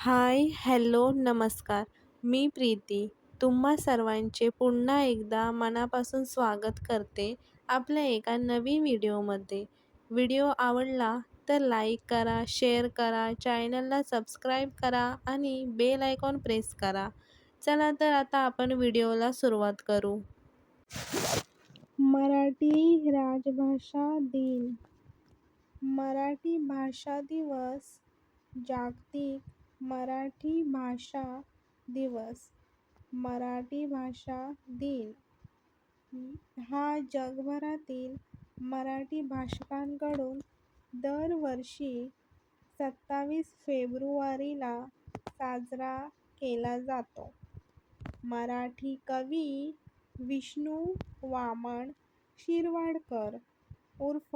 हाय, hello, नमस्कार. मी प्रीती. तुम्हा सर्वांचे पुन्हा एकदा मनापासून स्वागत करते आपल्या एका नवीन व्हिडिओमध्ये. व्हिडिओ आवडला तर लाईक करा, शेअर करा, चॅनलला सबस्क्राईब करा आणि बेल आयकॉन प्रेस करा. चला तर आता आपण व्हिडिओला सुरुवात करू. मराठी राजभाषा दिन. मराठी भाषा दिवस. जागतिक मराठी भाषा दिवस. मराठी भाषा दिन हा जगभरातील मराठी भाषकांकडून दरवर्षी 27 फेब्रुवारीला साजरा केला जातो. मराठी कवी विष्णू वामन शिरवाडकर उर्फ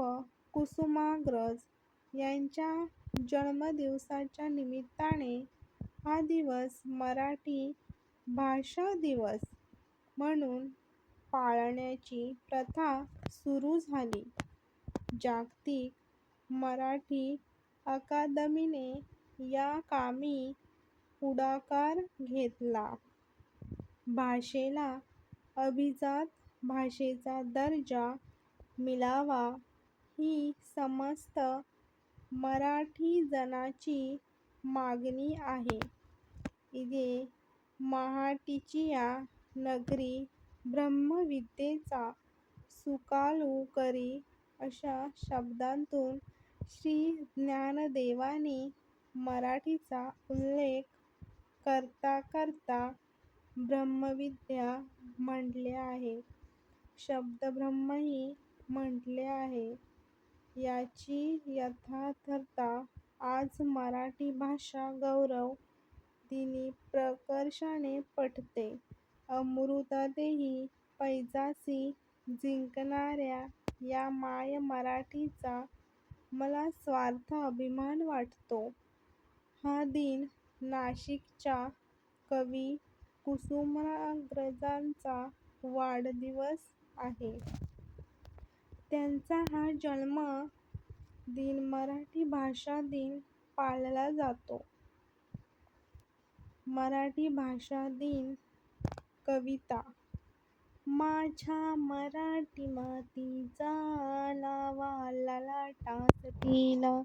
कुसुमाग्रज यांच्या जन्मदिवसाच्या निमित्ताने हा दिवस मराठी भाषा दिवस म्हणून पाळण्याची प्रथा सुरू झाली. जागतिक मराठी अकादमीने या कामी पुढाकार घेतला. भाषेला अभिजात भाषेचा दर्जा मिळावा ही समस्त मराठी जनाची मागणी आहे. इथे मराठीचिया नगरी ब्रह्मविद्येचा सुकाळू करी अशा शब्दांतून श्री ज्ञानदेवांनी मराठीचा उल्लेख करता करता ब्रह्मविद्या म्हटले आहे. शब्दब्रह्मही म्हटले आहे. याची यथार्थता आज मराठी भाषा गौरव दिनी प्रकर्षाने पटते. अमृतातेही पैजासी जिंकणाऱ्या या माय मराठीचा मला सार्थ अभिमान वाटतो. हा दिन नाशिकच्या कवी कुसुमाग्रजांचा वाढदिवस आहे. त्यांचा हा जन्म दिन मराठी भाषा दिन पाळला जातो. मराठी भाषा दिन कविता. माझ्या मराठी मातीचा लावा ललाटासटीला,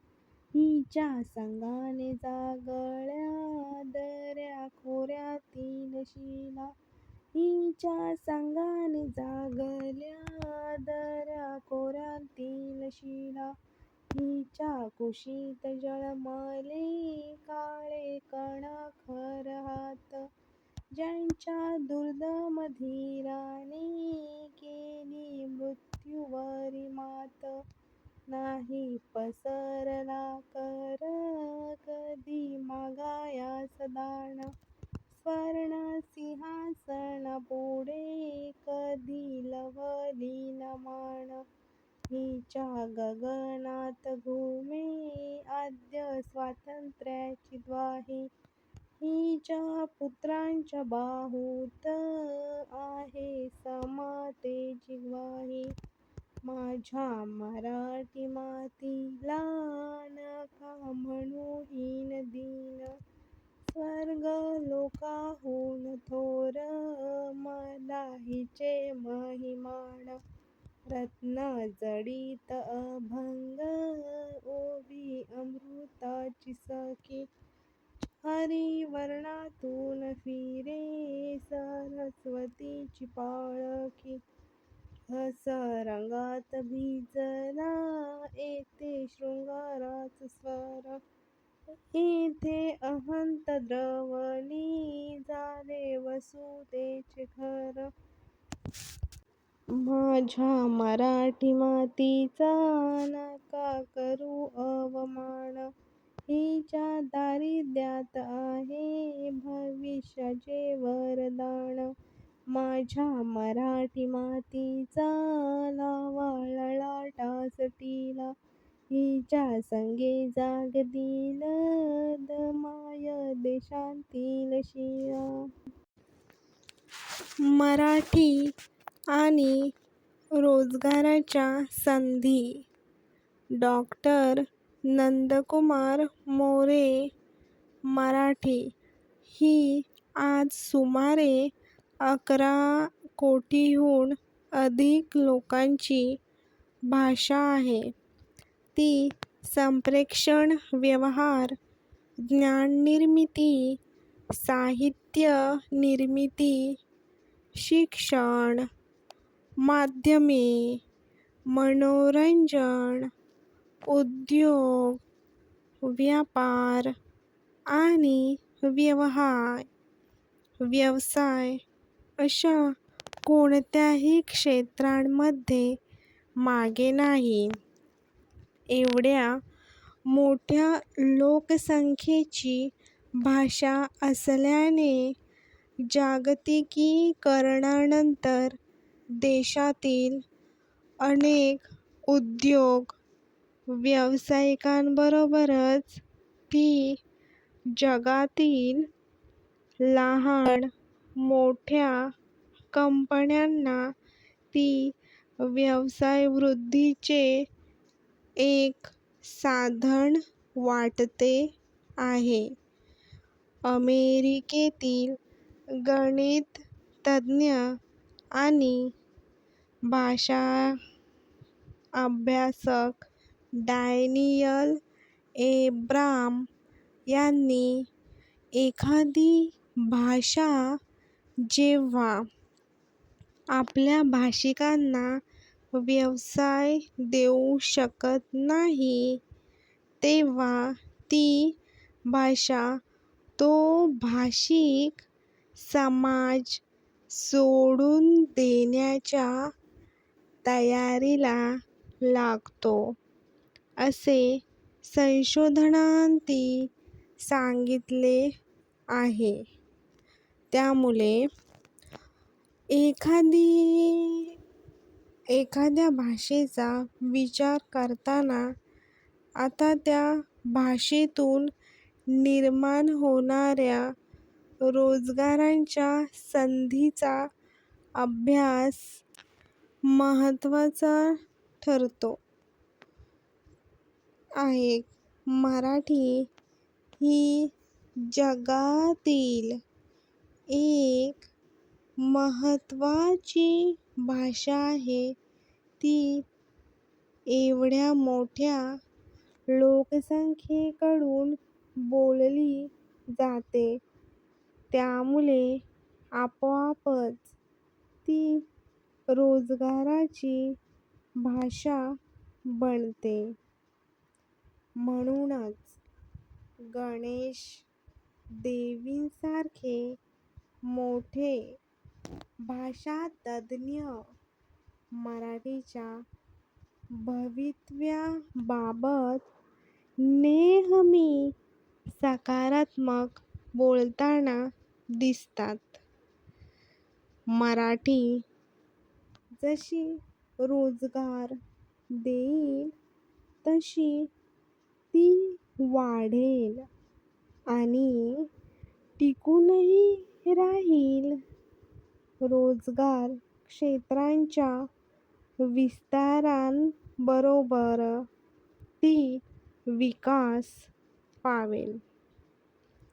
हिच्या संगाने जागल्या दऱ्या खोऱ्यातील शिला, हिच्या संगाने जागल्या दऱ्या खोऱ्यातील शिला, हिच्या कुशीत जळमले काळे कण खरहात, ज्यांच्या दुर्दम धीराने केली मृत्यूवरी मात, नाही पसरला कर कधी मागायास दान, स्वर्ण सिंहासन पुढे कधी लवली न मान, हिच्या गगनात घुमे आद्य स्वातंत्र्याची ग्वाही, हिच्या पुत्रांच्या बाहूत आहे समतेची ग्वाही. माझ्या मराठी मातीला नका म्हणू हीन दीन, स्वर्ग लोकाहून थोर मला हिचे महिमान, रत्न जडित अभंग ओवी अमृताची सखी, चारी वर्णातून फिरे सरस्वतीची पालखी, रस रंगात भिजला येथे शृंगाराचा स्वर, इथे अहंत द्रवली झाले वसुतेचे घर. माझ्या मराठी मातीचा नका करू अवमान, हिच्या दारिद्र्यात आहे भविष्याचे वरदान, माझ्या मराठी मातीचा लावा ललाटासटीला, हिच्या संगे जागतील दमाय देशांतील शिळा. मराठी आणि रोजगाराच्या संधी. डॉक्टर नंदकुमार मोरे मराठी ही आज सुमारे 11 कोटीहून अधिक लोकांची भाषा आहे. ती संप्रेषण, व्यवहार, ज्ञाननिर्मिती, साहित्य निर्मिती, शिक्षण, माध्यमे, मनोरंजन, उद्योग, व्यापार आणि व्यवसाय अशा कोणत्याही क्षेत्रांमध्ये मागे नाही. एवढ्या मोठ्या लोकसंख्येची भाषा असल्याने जागतिकीकरणानंतर देशातील अनेक उद्योग व्यावसायिकांबरोबरच ती जगातील लहान मोठ्या कंपन्यांना ती व्यवसाय वृद्धीचे एक साधन वाटते आहे. अमेरिकेतील गणितज्ञ आणि भाषा अभ्यासक डॅनियल एब्राम यांनी एखादी भाषा जेव्हा आपल्या भाषिकांना व्यवसाय देऊ शकत नाही, तेव्हा ती भाषा तो भाषिक समाज सोडून देण्याच्या तयारीला लागतो, असे संशोधनांती सांगितले आहे. त्यामुळे एखाद्या भाषेचा विचार करताना आता त्या भाषेतून निर्माण होणाऱ्या रोजगारांच्या संधीचा अभ्यास महत्त्वाचा ठरतो आहे. मराठी ही जगातील एक महत्त्वाची भाषा आहे. ती एवढ्या मोठ्या लोकसंख्येकडून बोलली जाते. त्यामुळे आपोआपच ती रोजगाराची भाषा बनते. म्हणूनच गणेश देवींसारखे मोठे भाषातज्ज्ञ मराठीच्या भवितव्याबाबत नेहमी सकारात्मक बोलताना दिसतात. मराठी जशी रोजगार देईल तशी ती वाढेल आणि टिकूनही राहील. रोजगार क्षेत्रांच्या विस्ताराबरोबर ती विकास पावेल.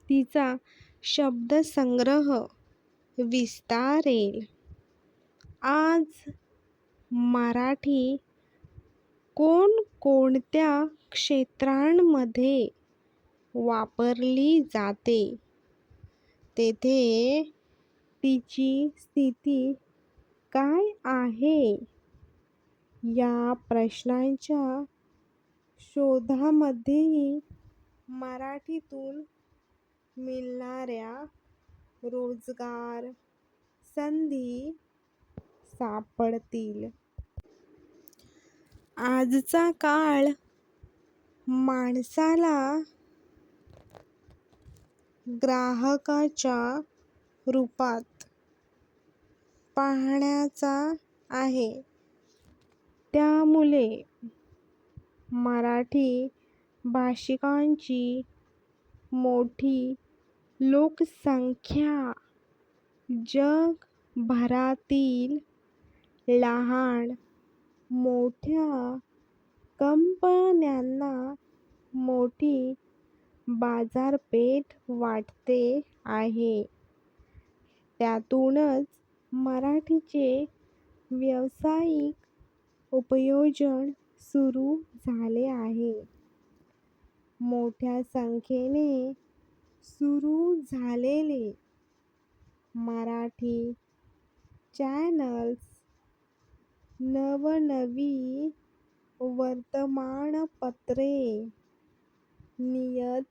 तिचा शब्दसंग्रह विस्तारेल. आज मराठी कोणकोणत्या क्षेत्रांमध्ये वापरली जाते, तेथे तिची स्थिती काय आहे, या प्रश्नांच्या शोधामध्येही मराठीतून मिळणाऱ्या रोजगार संधी सापडतील. आजचा काळ माणसाला ग्राहकाच्या रूपात पाहण्याचा आहे. त्यामुळे मराठी भाषिकांची मोठी लोकसंख्या जगभरातील लहान मोठ्या कंपन्यांना मोठी बाजारपेठ वाढते आहे. त्यातूनच मराठीचे व्यावसायिक उपयोजन सुरू झाले आहे. मोठ्या संख्येने सुरू झालेले मराठी चॅनल्स, नवनवी वर्तमानपत्रे, नियतकालिके,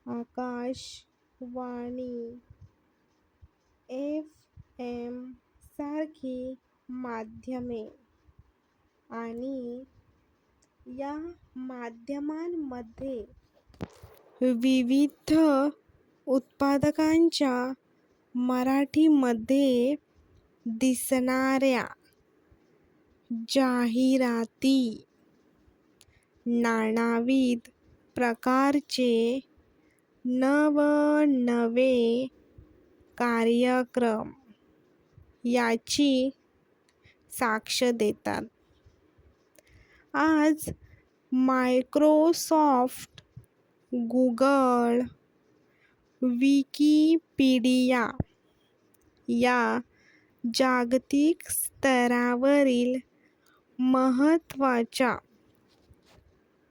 आकाशवाणी, FM सारखी माध्यमे आणि या माध्यमांमध्ये विविध उत्पादकांच्या मराठीमध्ये दिसणाऱ्या जाहिराती, नानाविध प्रकारचे नवनवे कार्यक्रम याची साक्ष देतात. आज मायक्रोसॉफ्ट, गुगल, विकिपीडिया या जागतिक स्तरावरील महत्त्वाच्या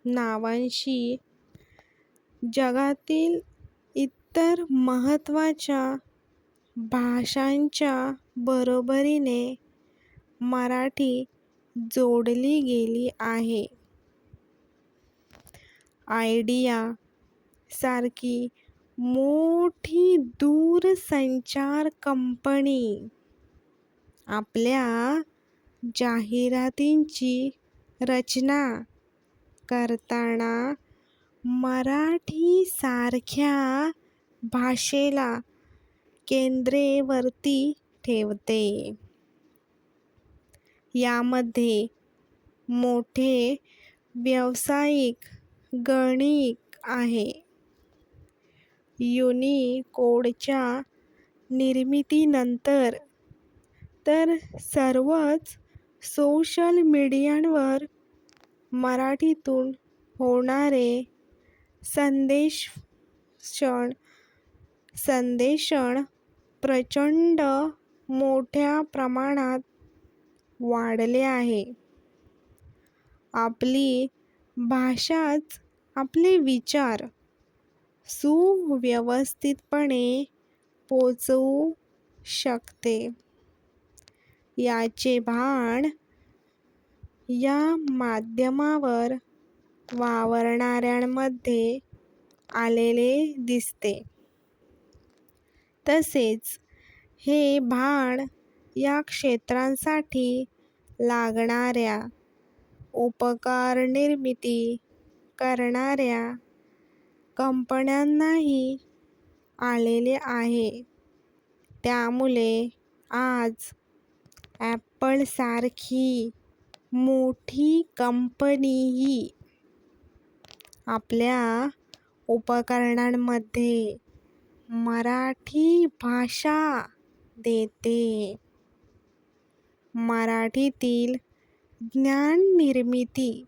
नावांशी जगातील इतर महत्त्वाच्या भाषांच्या बरोबरीने मराठी जोडली गेली आहे. आयडिया सारखी मोठी दूरसंचार कंपनी आपल्या जाहिरातींची रचना करताना मराठीसारख्या भाषेला केंद्रावरती ठेवते. यामध्ये मोठे व्यावसायिक गणित आहे. युनिकोडच्या निर्मितीनंतर तर सर्वच सोशल मीडियावर मराठीतून होणारे संदेशन प्रचंड मोठ्या प्रमाणात वाढले आहे. आपली भाषाच आपले विचार सुव्यवस्थितपणे पोचवू शकते याचे भान या माध्यमावर वावरणाऱ्यांमध्ये आलेले दिसते. तसेच हे भान या क्षेत्रांसाठी लागणाऱ्या उपकरणनिर्मिती करणाऱ्या कंपन्यांनाही आलेले आहे. त्यामुळे आज ॲपलसारखी मोठी कंपनीही आपल्या उपकरणांमध्ये मराठी भाषा देते. मराठीतील ज्ञाननिर्मिती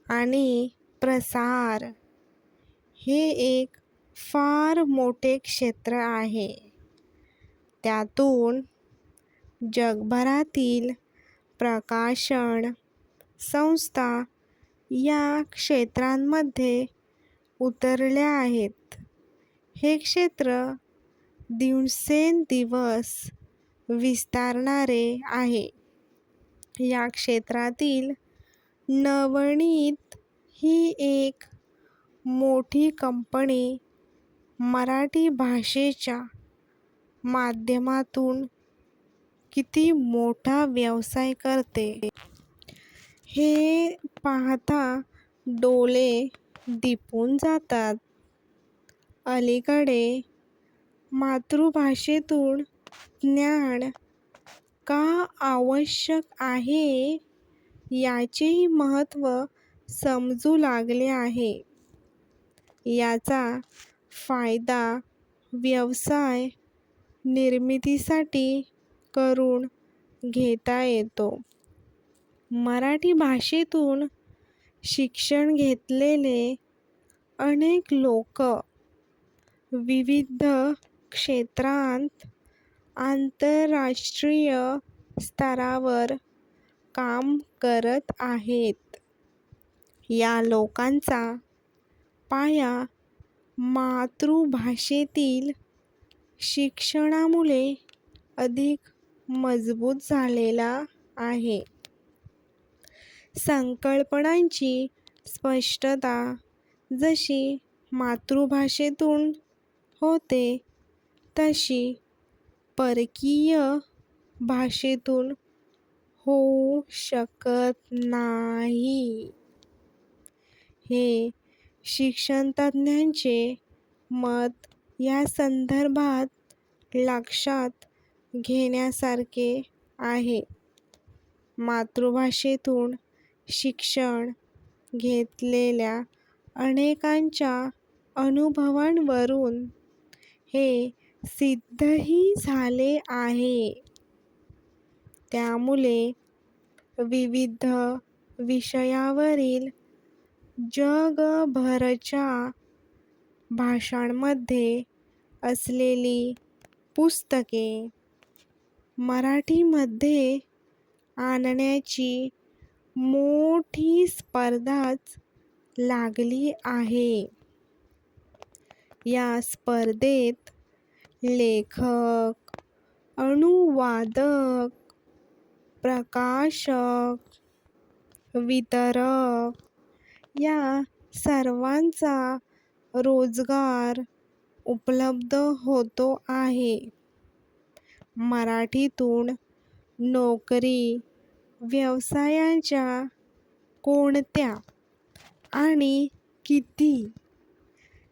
आणि प्रसार हे एक फार मोठे क्षेत्र आहे. त्यातून जगभरातील प्रकाशन संस्था या क्षेत्रांमध्ये उतरल्या आहेत. हे क्षेत्र दिवसेंदिवस विस्तारणारे आहे. या क्षेत्रातील नवनीत ही एक मोठी कंपनी मराठी भाषेच्या माध्यमातून किती मोठा व्यवसाय करते हे पाहता डोळे दिपून जातात. अलीकडे मातृभाषेतून ज्ञान का आवश्यक आहे याचेही महत्त्व समजू लागले आहे. याचा फायदा व्यवसाय निर्मितीसाठी करून घेता येतो. मराठी भाषेतून शिक्षण घेतलेले अनेक लोक विविध क्षेत्रांत आंतरराष्ट्रीय स्तरावर काम करत आहेत. या लोकांचा पाया मातृभाषेतील शिक्षणामुळे अधिक मजबूत झालेला आहे. संकल्पनांची स्पष्टता जशी मातृभाषेतून होते तशी परकीय भाषेतून होऊ शकत नाही. हे शिक्षणतज्ज्ञांचे मत या संदर्भात लक्षात घेण्यासारखे आहे. मातृभाषेतून शिक्षण घेतलेल्या अनेकांच्या अनुभवांवरून हे सिद्धही झाले आहे. त्यामुळे विविध विषयावरील जगभरच्या भाषांमध्ये असलेली पुस्तके मराठीमध्ये आणण्याची मोठी स्पर्धाच लागली आहे. या स्पर्धेत लेखक, अनुवादक, प्रकाशक, वितरक या सर्वांचा रोजगार उपलब्ध होतो आहे. मराठीतून नोकरी, व्यवसायाच्या कोणत्या आणि किती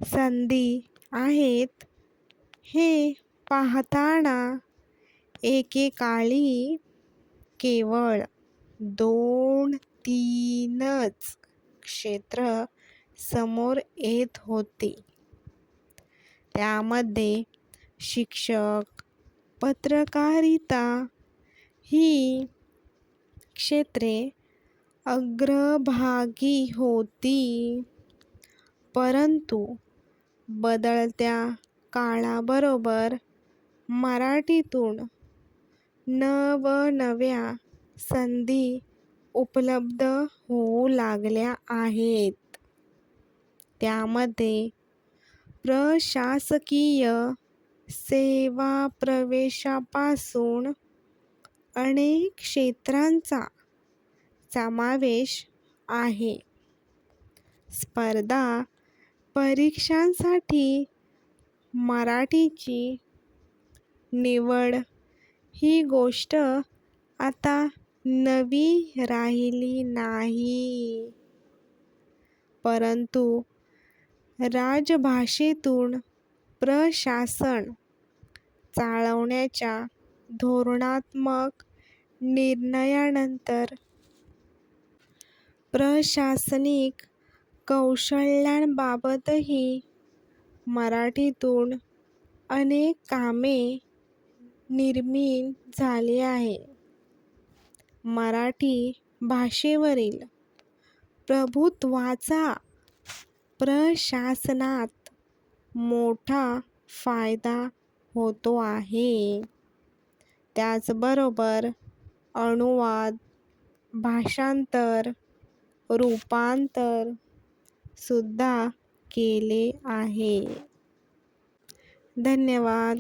संधी आहेत हे पाहताना एकेकाळी केवळ 2-3च क्षेत्र समोर येत होते. त्यामध्ये शिक्षक, पत्रकारिता ही क्षेत्रे अग्रभागी होती. परंतु बदलत्या काळाबरोबर मराठीतून नवनव्या संधी उपलब्ध होऊ लागल्या आहेत. त्यामध्ये प्रशासकीय सेवा प्रवेशापासून अनेक क्षेत्रांचा समावेश आहे. स्पर्धा परीक्षांसाठी मराठीची निवड ही गोष्ट आता नवी राहिली नाही. परंतु राजभाषेतून प्रशासन चालवण्याच्या धोरणात्मक निर्णयानंतर प्रशासनिक कौशल्यांबाबतही मराठीतून अनेक कामे निर्माण झाली आहे. मराठी भाषेवरील प्रभुत्वाचा प्रशासनात मोठा फायदा होतो आहे. त्याचबरोबर अनुवाद, भाषांतर, रूपांतर सुद्धा केले आहे. धन्यवाद.